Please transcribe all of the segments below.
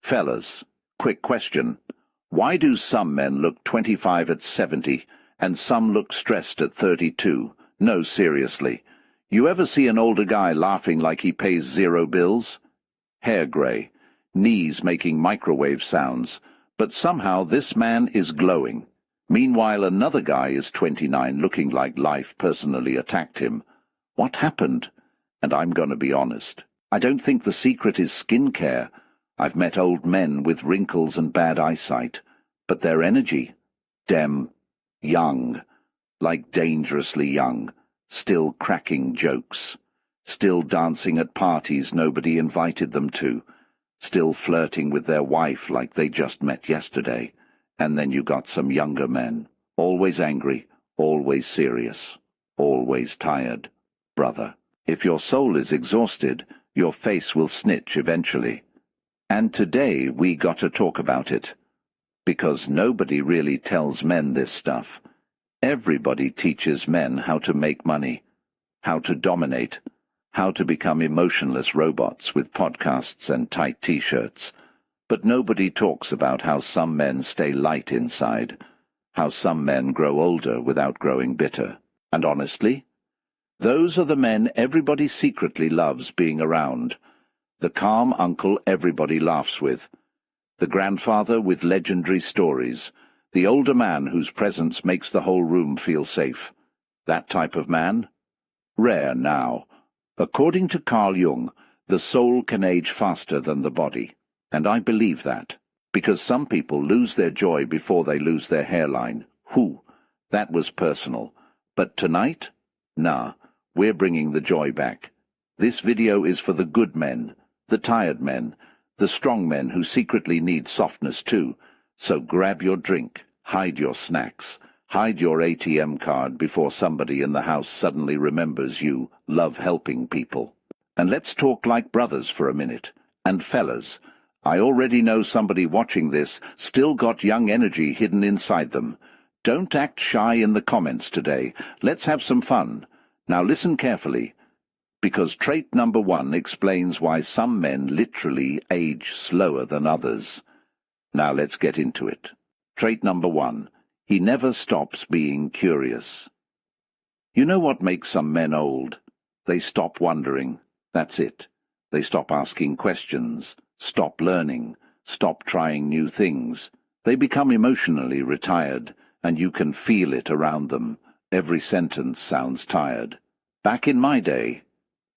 Fellas, quick question. Why do some men look 25 at 70 and some look stressed at 32? No, seriously. You ever see an older guy laughing like he pays 0 bills? Hair grey, knees making microwave sounds, but somehow this man is glowing. Meanwhile, another guy is 29 looking like life personally attacked him. What happened? And I'm gonna be honest. I don't think the secret is skincare. I've met old men with wrinkles and bad eyesight, but their energy, dem, young, like dangerously young, still cracking jokes, still dancing at parties nobody invited them to, still flirting with their wife like they just met yesterday. And then you got some younger men, always angry, always serious, always tired. Brother, if your soul is exhausted, your face will snitch eventually. And today we got to talk about it. Because nobody really tells men this stuff. Everybody teaches men how to make money, how to dominate, how to become emotionless robots with podcasts and tight t-shirts. But nobody talks about how some men stay light inside, how some men grow older without growing bitter. And honestly, those are the men everybody secretly loves being around. The calm uncle everybody laughs with, the grandfather with legendary stories, the older man whose presence makes the whole room feel safe. That type of man? Rare now. According to Carl Jung, the soul can age faster than the body. And I believe that, because some people lose their joy before they lose their hairline. Whew, that was personal. But tonight? Nah, we're bringing the joy back. This video is for the good men, the tired men, the strong men who secretly need softness too. So grab your drink, hide your snacks, hide your ATM card before somebody in the house suddenly remembers you love helping people. And let's talk like brothers for a minute. And fellas, I already know somebody watching this still got young energy hidden inside them. Don't act shy in the comments today. Let's have some fun. Now listen carefully, because trait number 1 explains why some men literally age slower than others. Now let's get into it. Trait number 1. He never stops being curious. You know what makes some men old? They stop wondering. That's it. They stop asking questions, stop learning, stop trying new things. They become emotionally retired, and you can feel it around them. Every sentence sounds tired. Back in my day,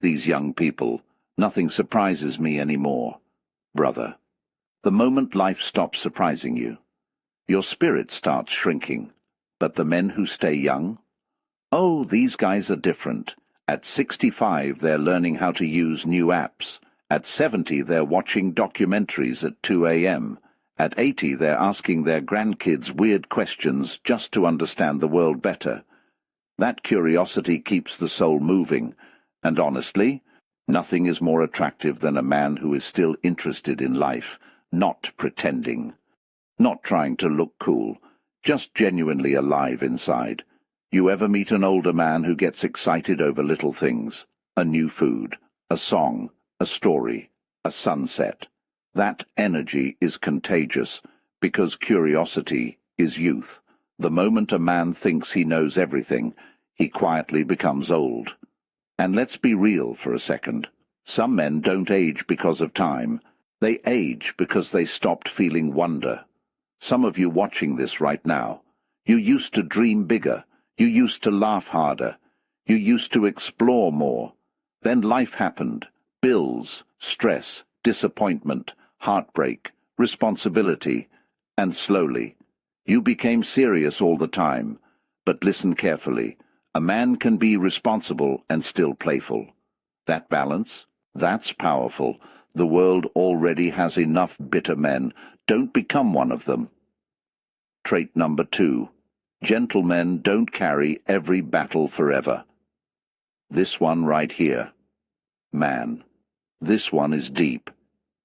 these young people, nothing surprises me anymore. Brother, the moment life stops surprising you, your spirit starts shrinking. But the men who stay young? Oh, these guys are different. At 65, they're learning how to use new apps. At 70, they're watching documentaries at 2 a.m. At 80, they're asking their grandkids weird questions just to understand the world better. That curiosity keeps the soul moving, and honestly, nothing is more attractive than a man who is still interested in life, not pretending, not trying to look cool, just genuinely alive inside. You ever meet an older man who gets excited over little things? A new food, a song, a story, a sunset. That energy is contagious, because curiosity is youth. The moment a man thinks he knows everything, he quietly becomes old. And let's be real for a second. Some men don't age because of time. They age because they stopped feeling wonder. Some of you watching this right now, you used to dream bigger. You used to laugh harder. You used to explore more. Then life happened. Bills, stress, disappointment, heartbreak, responsibility, and slowly, you became serious all the time. But listen carefully. A man can be responsible and still playful. That balance, that's powerful. The world already has enough bitter men. Don't become one of them. Trait number 2. Gentlemen don't carry every battle forever. This one right here. Man, this one is deep.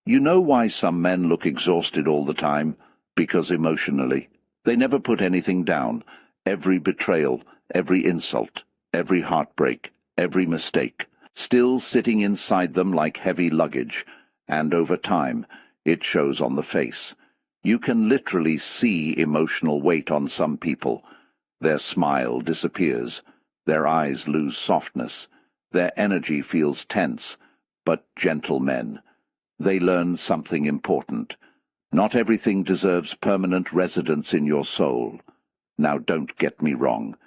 You know why some men look exhausted all the time? Because emotionally, they never put anything down. Every betrayal, every insult, every heartbreak, every mistake, still sitting inside them like heavy luggage. And over time, It shows on the face. You can literally see emotional weight on some people. Their smile disappears. Their eyes lose softness. Their energy feels tense. But gentle men, they learn something important. Not everything deserves permanent residence in your soul. Now don't get me wrong.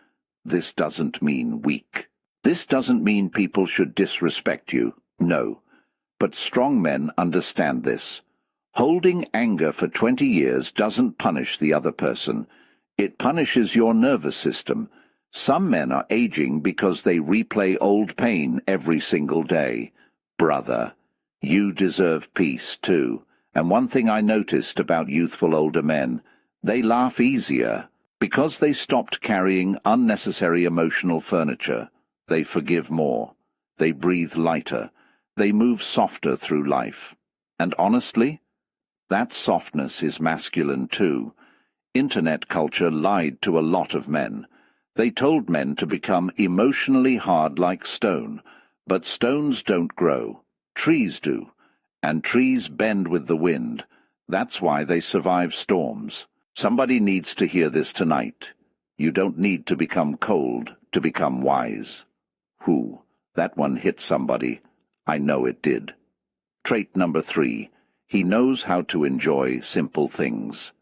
This doesn't mean weak. This doesn't mean people should disrespect you. No. But strong men understand this. Holding anger for 20 years doesn't punish the other person. It punishes your nervous system. Some men are aging because they replay old pain every single day. Brother, you deserve peace too. And one thing I noticed about youthful older men, they laugh easier. Because they stopped carrying unnecessary emotional furniture. They forgive more. They breathe lighter. They move softer through life. And honestly, that softness is masculine too. Internet culture lied to a lot of men. They told men to become emotionally hard like stone. But stones don't grow. Trees do. And trees bend with the wind. That's why they survive storms. Somebody needs to hear this tonight. You don't need to become cold to become wise. Whew, that one hit somebody. I know it did. Trait number 3. He knows how to enjoy simple things.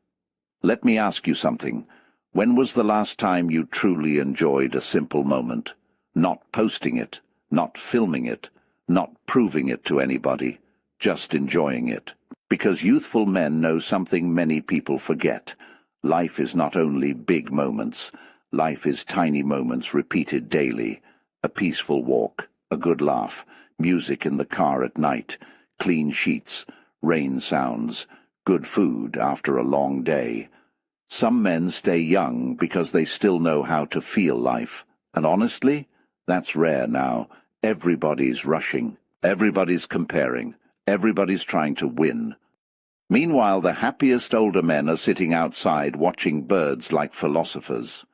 Let me ask you something. When was the last time you truly enjoyed a simple moment? Not posting it, not filming it, not proving it to anybody, just enjoying it. Because youthful men know something many people forget. Life is not only big moments. Life is tiny moments repeated daily. A peaceful walk, a good laugh, music in the car at night, clean sheets, rain sounds, good food after a long day. Some men stay young because they still know how to feel life. And honestly, that's rare now. Everybody's rushing. Everybody's comparing. Everybody's trying to win. Meanwhile, the happiest older men are sitting outside watching birds like philosophers.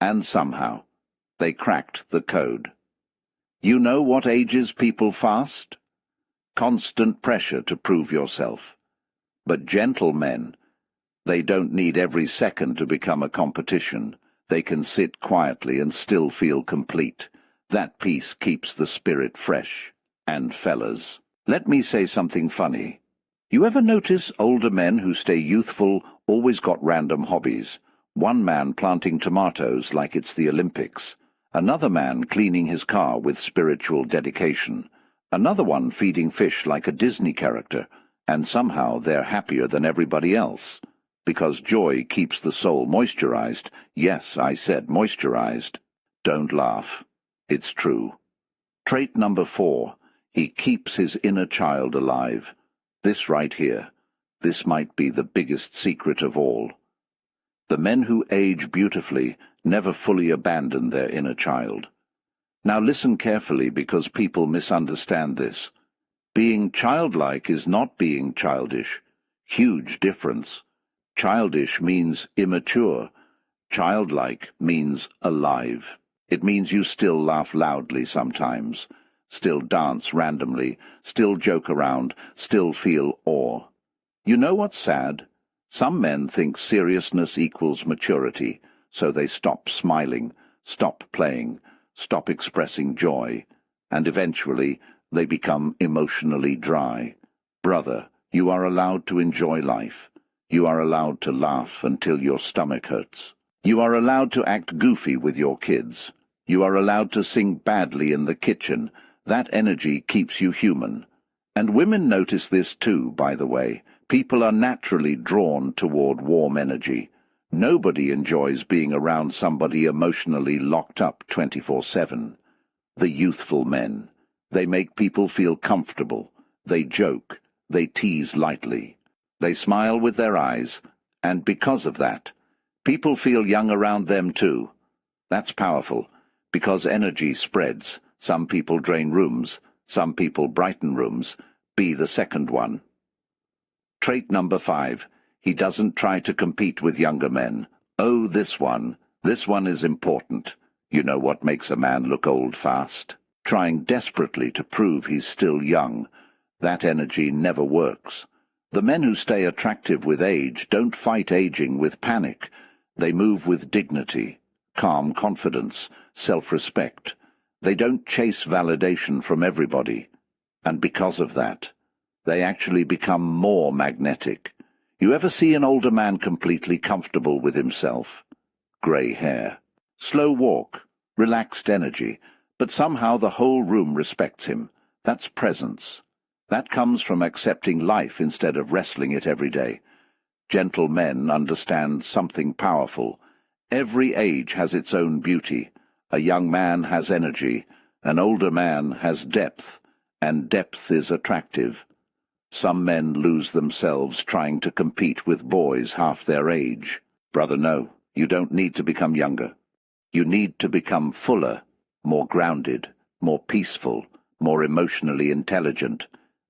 And somehow, they cracked the code. You know what ages people fast? Constant pressure to prove yourself. But gentle men, they don't need every second to become a competition. They can sit quietly and still feel complete. That peace keeps the spirit fresh. And fellas, let me say something funny. You ever notice older men who stay youthful always got random hobbies? One man planting tomatoes like it's the Olympics. Another man cleaning his car with spiritual dedication. Another one feeding fish like a Disney character. And somehow they're happier than everybody else. Because joy keeps the soul moisturized. Yes, I said moisturized. Don't laugh. It's true. Trait number 4. He keeps his inner child alive. This right here, this might be the biggest secret of all. The men who age beautifully never fully abandon their inner child. Now listen carefully because people misunderstand this. Being childlike is not being childish. Huge difference. Childish means immature. Childlike means alive. It means you still laugh loudly sometimes. Still dance randomly, still joke around, still feel awe. You know what's sad? Some men think seriousness equals maturity, so they stop smiling, stop playing, stop expressing joy, and eventually they become emotionally dry. Brother, you are allowed to enjoy life. You are allowed to laugh until your stomach hurts. You are allowed to act goofy with your kids. You are allowed to sing badly in the kitchen. That energy keeps you human. And women notice this too, by the way. People are naturally drawn toward warm energy. Nobody enjoys being around somebody emotionally locked up 24/7. The youthful men. They make people feel comfortable. They joke. They tease lightly. They smile with their eyes. And because of that, people feel young around them too. That's powerful, because energy spreads. Some people drain rooms, some people brighten rooms. Be the second one. Trait number 5. He doesn't try to compete with younger men. Oh, this one is important. You know what makes a man look old fast? Trying desperately to prove he's still young. That energy never works. The men who stay attractive with age don't fight aging with panic. They move with dignity, calm confidence, self-respect. They don't chase validation from everybody. And because of that, they actually become more magnetic. You ever see an older man completely comfortable with himself? Grey hair, slow walk, relaxed energy, but somehow the whole room respects him. That's presence. That comes from accepting life instead of wrestling it every day. Gentle men understand something powerful. Every age has its own beauty. A young man has energy, an older man has depth, and depth is attractive. Some men lose themselves trying to compete with boys half their age. Brother, no, you don't need to become younger. You need to become fuller, more grounded, more peaceful, more emotionally intelligent.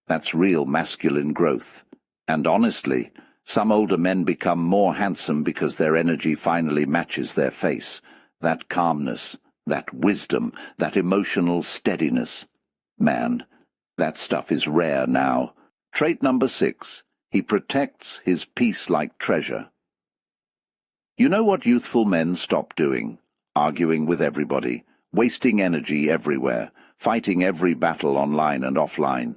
That's real masculine growth. And honestly, some older men become more handsome because their energy finally matches their face. That calmness, that wisdom, that emotional steadiness. Man, that stuff is rare now. Trait number 6, he protects his peace like treasure. You know what youthful men stop doing? Arguing with everybody, wasting energy everywhere, fighting every battle online and offline.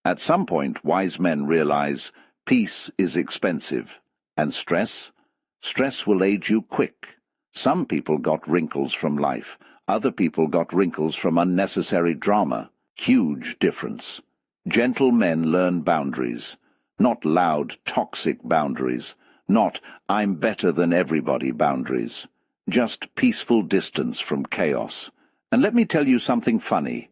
At some point, wise men realize peace is expensive. And stress? Stress will age you quick. Some people got wrinkles from life. Other people got wrinkles from unnecessary drama. Huge difference. Gentle men learn boundaries. Not loud, toxic boundaries. Not, I'm better than everybody boundaries. Just peaceful distance from chaos. And let me tell you something funny.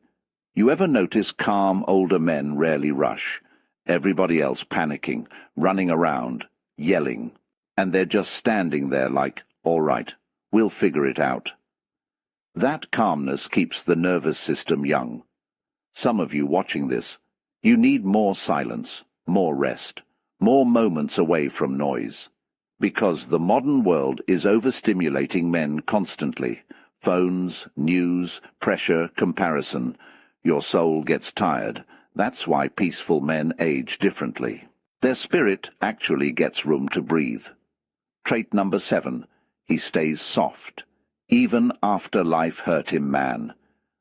You ever notice calm older men rarely rush? Everybody else panicking, running around, yelling. And they're just standing there like, all right, we'll figure it out. That calmness keeps the nervous system young. Some of you watching this, you need more silence, more rest, more moments away from noise. Because the modern world is overstimulating men constantly. Phones, news, pressure, comparison. Your soul gets tired. That's why peaceful men age differently. Their spirit actually gets room to breathe. Trait number 7, he stays soft, even after life hurt him, man.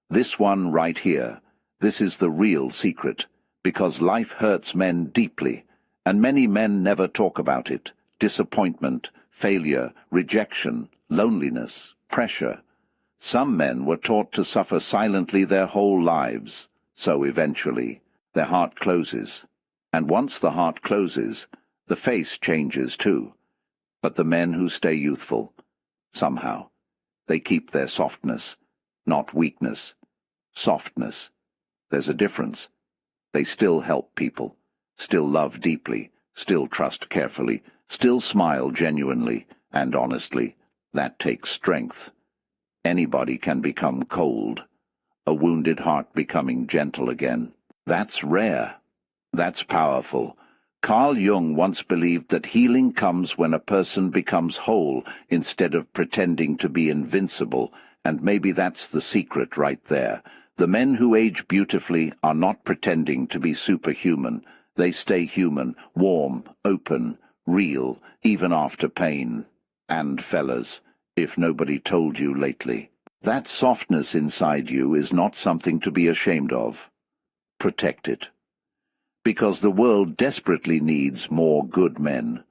This one right here, this is the real secret, because life hurts men deeply, and many men never talk about it. Disappointment, failure, rejection, loneliness, pressure. Some men were taught to suffer silently their whole lives, so eventually their heart closes. And once the heart closes, the face changes too. But the men who stay youthful, somehow, they keep their softness, not weakness. Softness. There's a difference. They still help people, still love deeply, still trust carefully, still smile genuinely and honestly. That takes strength. Anybody can become cold, a wounded heart becoming gentle again. That's rare. That's powerful. Carl Jung once believed that healing comes when a person becomes whole instead of pretending to be invincible, and maybe that's the secret right there. The men who age beautifully are not pretending to be superhuman. They stay human, warm, open, real, even after pain. And fellas, if nobody told you lately, that softness inside you is not something to be ashamed of. Protect it. Because the world desperately needs more good men,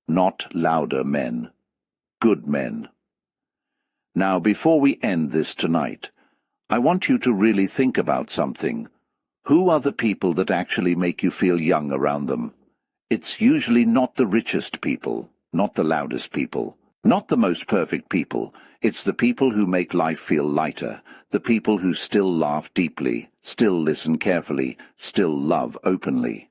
not louder men. Good men. Now, before we end this tonight, I want you to really think about something. Who are the people that actually make you feel young around them? It's usually not the richest people, not the loudest people, not the most perfect people. It's the people who make life feel lighter, the people who still laugh deeply, still listen carefully, still love openly.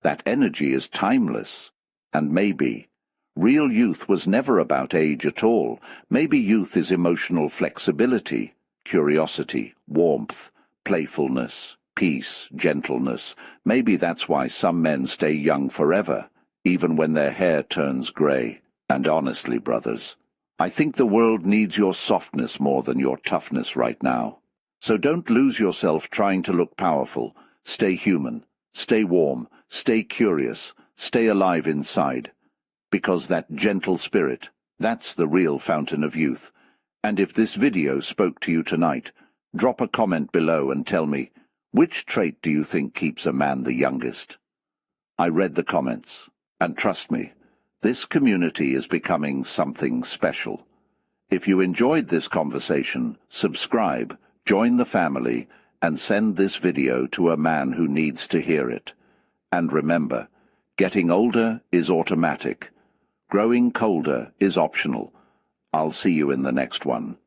That energy is timeless. And maybe real youth was never about age at all. Maybe youth is emotional flexibility, curiosity, warmth, playfulness, peace, gentleness. Maybe that's why some men stay young forever, even when their hair turns grey. And honestly, brothers, I think the world needs your softness more than your toughness right now. So don't lose yourself trying to look powerful. Stay human, stay warm, stay curious, Stay alive inside, because that gentle spirit, that's the real fountain of youth. And if this video spoke to you tonight, drop a comment below and tell me, which trait do you think keeps a man the youngest? I read the comments, and trust me, this community is becoming something special. If you enjoyed this conversation, subscribe, join the family, and send this video to a man who needs to hear it. And remember, getting older is automatic. Growing colder is optional. I'll see you in the next one.